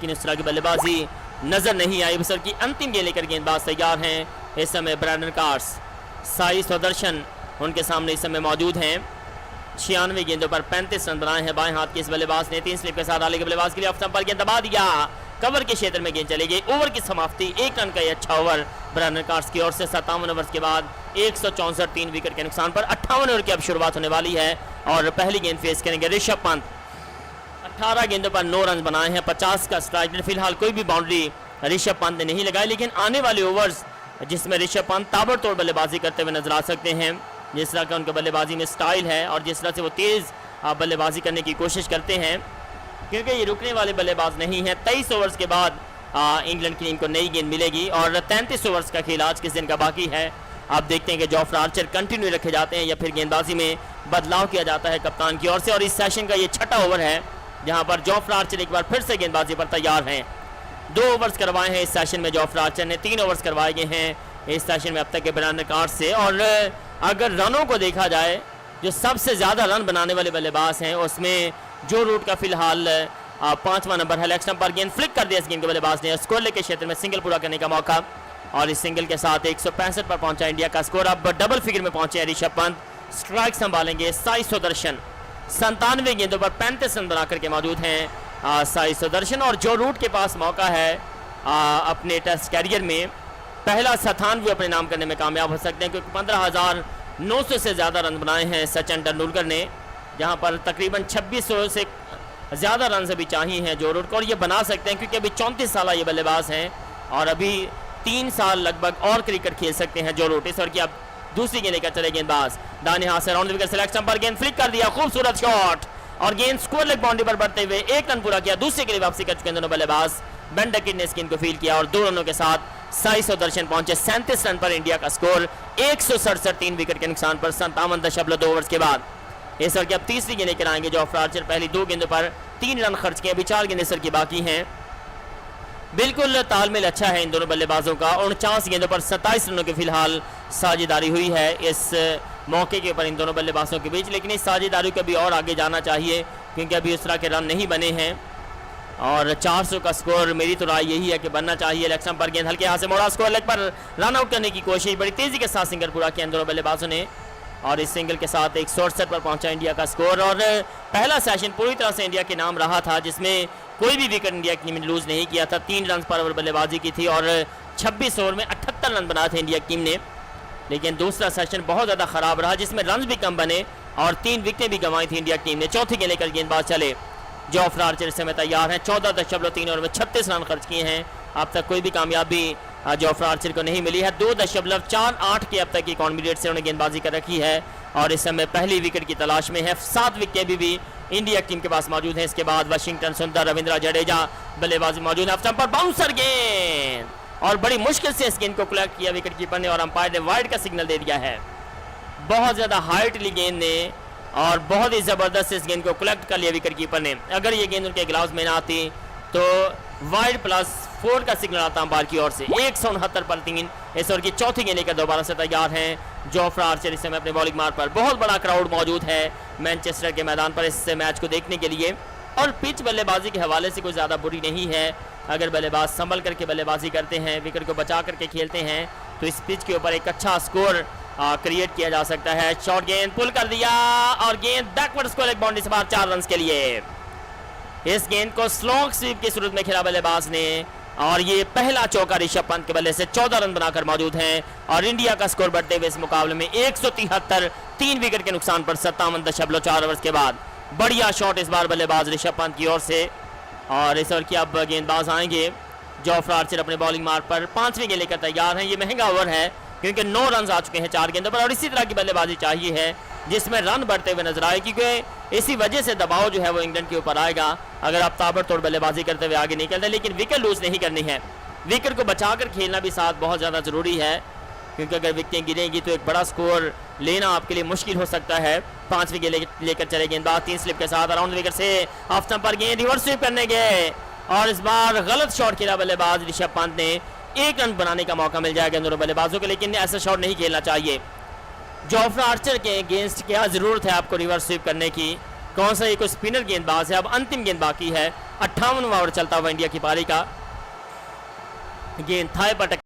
लेकिन इस तरह की बल्लेबाजी नजर नहीं आई। बसर की अंतिम गेंद लेकर गेंदबाज तैयार हैं इस समय ब्रैंडन कार्स। साई सुदर्शन उनके सामने इस समय मौजूद हैं। 96 गेंदों पर 35 रन बनाए हैं बाएं हाथ के इस बल्लेबाज ने। 3 स्लिप के साथ आगे के बल्लेबाज के लिए ऑफ स्टंप पर गेंद दबा दिया, कवर के क्षेत्र में गेंद चली गई। ओवर की समाप्ति 1 रन का ये अच्छा ओवर ब्रैंडन कार्स की ओर से। 57 ओवर्स के बाद 164 3 विकेट के नुकसान पर 58 ओवर की अब शुरुआत होने वाली है और पहली गेंद फेस करेंगे ऋषभ पंत। 18 गेंदों पर 9 रन बनाए हैं, 50 का स्ट्राइक रेट। फिलहाल कोई भी बाउंड्री ऋषभ पंत ने नहीं लगाई, लेकिन आने वाले ओवर्स जिसमें ऋषभ पंत ताबड़तोड़ बल्लेबाजी करते हुए नजर आ सकते हैं। जिस तरह का उनके बल्लेबाजी में स्टाइल है और जिस तरह से वो तेज बल्लेबाजी करने की कोशिश करते हैं, क्योंकि ये रुकने वाले बल्लेबाज नहीं है। 23 ओवर्स के बाद इंग्लैंड की टीम को नई गेंद मिलेगी और 33 ओवर्स का खेल आज किस दिन का बाकी है। आप देखते हैं कि जोफ्रा आर्चर कंटिन्यू रखे जाते हैं या फिर गेंदबाजी में बदलाव किया जाता है कप्तान की ओर से। और इस सेशन का ये छठा ओवर है जहां पर जोफ्रा आर्चर एक बार फिर से गेंदबाजी पर तैयार हैं। 2 ओवर्स करवाए हैं इस सेशन में जोफ्रा आर्चर ने, 3 ओवर्स करवाए गए हैं इस सेशन में अब तक के ब्रैंडन कार्स से। और अगर रनों को देखा जाए, जो सबसे ज्यादा रन बनाने वाले बल्लेबाज हैं उसमें जो रूट का फिलहाल 5वां नंबर है। लेग स्टंप पर गेंद फ्लिक कर दिया इस गेंद के बल्लेबाज ने। स्कोर के क्षेत्र में सिंगल पूरा करने का मौका और इस सिंगल के साथ 165 पर पहुंचा इंडिया का स्कोर। अब डबल फिगर में पहुंचे हैं ऋषभ पंत। स्ट्राइक संभालेंगे साई सुदर्शन। 97 गेंदों पर 35 रन बनाकर के मौजूद हैं साई सुदर्शन। और जो रूट के पास मौका है अपने टेस्ट कैरियर में पहला स्थान भी अपने नाम करने में कामयाब हो सकते हैं, क्योंकि 15,900 से ज़्यादा रन बनाए हैं सचिन तेंदुलकर ने, जहां पर तकरीबन 2600 से ज़्यादा रन अभी चाहिए हैं जो रूट को। और ये बना सकते हैं क्योंकि अभी 34 साल ये बल्लेबाज हैं और अभी 3 साल लगभग और क्रिकेट खेल सकते हैं जो रूट। इस और की अब दूसरी गेंद लेकर चले गेंदबाज दाहिने हाथ से राउंड विकेट सिलेक्शन पर गेंद फ्लिक कर दिया, खूबसूरत शॉट और गेंद स्कोर लेग बाउंड्री पर बढ़ते हुए 1 रन पूरा किया। दूसरे के लिए वापसी कर चुके दोनों बल्लेबाज। बेन डकिट ने इस गेंद को फील्ड किया और 2 रनों के साथ साई सुदर्शन पहुंचे 37 रन पर। इंडिया का स्कोर 167 3 विकेट के नुकसान पर 57.2 ओवर्स के बाद। इस ओवर की अब तीसरी गेंद लेकर आएंगे जोफ्रा आर्चर। पहली 2 गेंदों पर 3 रन खर्च किए, अभी 4 गेंदें इस ओवर की बाकी हैं। बिल्कुल तालमेल अच्छा है इन दोनों बल्लेबाजों का। 49 गेंदों पर 27 रनों की फिलहाल साझेदारी हुई है इस मौके के ऊपर इन दोनों बल्लेबाजों के बीच, लेकिन इस साझेदारी को भी और आगे जाना चाहिए क्योंकि अभी उस तरह के रन नहीं बने हैं और 400 का स्कोर मेरी तो राय यही है कि बनना चाहिए। लेग पर गेंद हल्के हाथ से मोड़ा, स्कोर लेग पर रन आउट करने की कोशिश, बड़ी तेजी के साथ सिंगल पूरा किया इन दोनों बल्लेबाजों ने और इस सिंगल के साथ 167 पर पहुंचा इंडिया का स्कोर। और पहला सेशन पूरी तरह से इंडिया के नाम रहा था जिसमें कोई भी विकेट इंडिया की टीम ने लूज नहीं किया था। 3 रन पर ओवर बल्लेबाजी की थी और 26 ओवर में 78 रन बनाए थे इंडिया की टीम ने। लेकिन दूसरा सेशन बहुत ज़्यादा खराब रहा जिसमें रन भी कम बने और 3 विकेटें भी गंवाई थी इंडिया की टीम ने। चौथी गेंद लेकर गेंदबाज चले जोफ्रा आर्चर इस समय तैयार हैं। 14.3 ओवर में 36 रन खर्च किए हैं। अब तक कोई भी कामयाबी जोफ्रा आर्चर को नहीं मिली है। 2.48 की अब तक की कॉन्फिडेंस से उन्होंने गेंदबाजी कर रखी है और इस समय पहली विकेट की तलाश में है। 7 विकेटें भी इंडिया टीम के पास मौजूद हैं। इसके बाद वाशिंगटन सुंदर, रविंद्र जडेजा बल्लेबाजी मौजूद है। स्टंप पर बाउंसर गेंद और बड़ी मुश्किल से इस गेंद को कलेक्ट किया विकेट कीपर ने और अंपायर ने वाइड का सिग्नल दे दिया है। बहुत ज्यादा हाइट ली गेंद ने और बहुत ही जबरदस्त इस गेंद को कलेक्ट कर लिया विकेट कीपर ने। अगर ये गेंद उनके ग्लव्स में ना आती तो वाइड +4 का सिग्नल आता अंपायर की ओर से। 169 पर 3। इस ओवर की चौथी गेंद लेकर दोबारा से तैयार हैं जोफ्रा आर्चर इस समय अपने बॉलिंग मार्ग पर। बहुत बड़ा क्राउड मौजूद है मैनचेस्टर के मैदान पर इस मैच को देखने के लिए और पिच बल्लेबाजी के हवाले से कोई ज़्यादा बुरी नहीं है। अगर बल्लेबाज संभल करके बल्लेबाजी करते हैं, विकेट को बचा करके खेलते हैं तो इस पिच के ऊपर एक अच्छा स्कोर क्रिएट किया जा सकता है। शॉर्ट गेंद पुल कर दिया और गेंद बैकवर्ड स्कोर लेग बाउंड्री से बाहर 4 रन के लिए। इस गेंद को स्लॉग स्वीप की सूरत में खेला बल्लेबाज ने और ये पहला चौका ऋषभ पंत के बल्ले से 14 रन बनाकर मौजूद हैं और इंडिया का स्कोर बढ़ते हुए इस मुकाबले में 173 3 विकेट के नुकसान पर 57.4 ओवर्स के बाद। बढ़िया शॉट इस बार बल्लेबाज ऋषभ पंत की ओर से और इस ओवर की अब गेंदबाज आएंगे जोफ्रा आर्चर अपने बॉलिंग मार्ग पर। 5वीं गेंद लेकर तैयार हैं। ये महंगा ओवर है क्योंकि 9 रन आ चुके हैं 4 गेंदों पर और इसी तरह की बल्लेबाजी चाहिए है जिसमें रन बढ़ते हुए नजर आए, क्योंकि इसी वजह से दबाव जो है वो इंग्लैंड के ऊपर आएगा अगर आप ताबड़तोड़ बल्लेबाजी करते हुए आगे निकलते। लेकिन विकेट लूज नहीं करनी है, विकेट को बचाकर खेलना भी साथ बहुत ज़्यादा ज़रूरी है क्योंकि अगर विकेटें गिरेंगी तो एक बड़ा स्कोर लेना आपके लिए मुश्किल हो सकता है। 5वीं गेंद लेकर चले गेंदबाज 3 स्लिप के साथ अराउंड विकेट से ऑफ स्टंप पर गेंद रिवर्स स्वीप करने गए और इस बार गलत शॉट खेला बल्लेबाज ऋषभ पंत ने। 1 रन बनाने का मौका मिल जाएगा दोनों बल्लेबाजों को, लेकिन ऐसा शॉट नहीं खेलना चाहिए। जोफ्रा आर्चर के अगेंस्ट क्या जरूरत है आपको रिवर्स स्वीप करने की, कौन सा एक स्पिनर गेंदबाज है। अब अंतिम गेंद बाकी है, 58वां ओवर चलता हुआ इंडिया की पारी का। गेंद थाई पर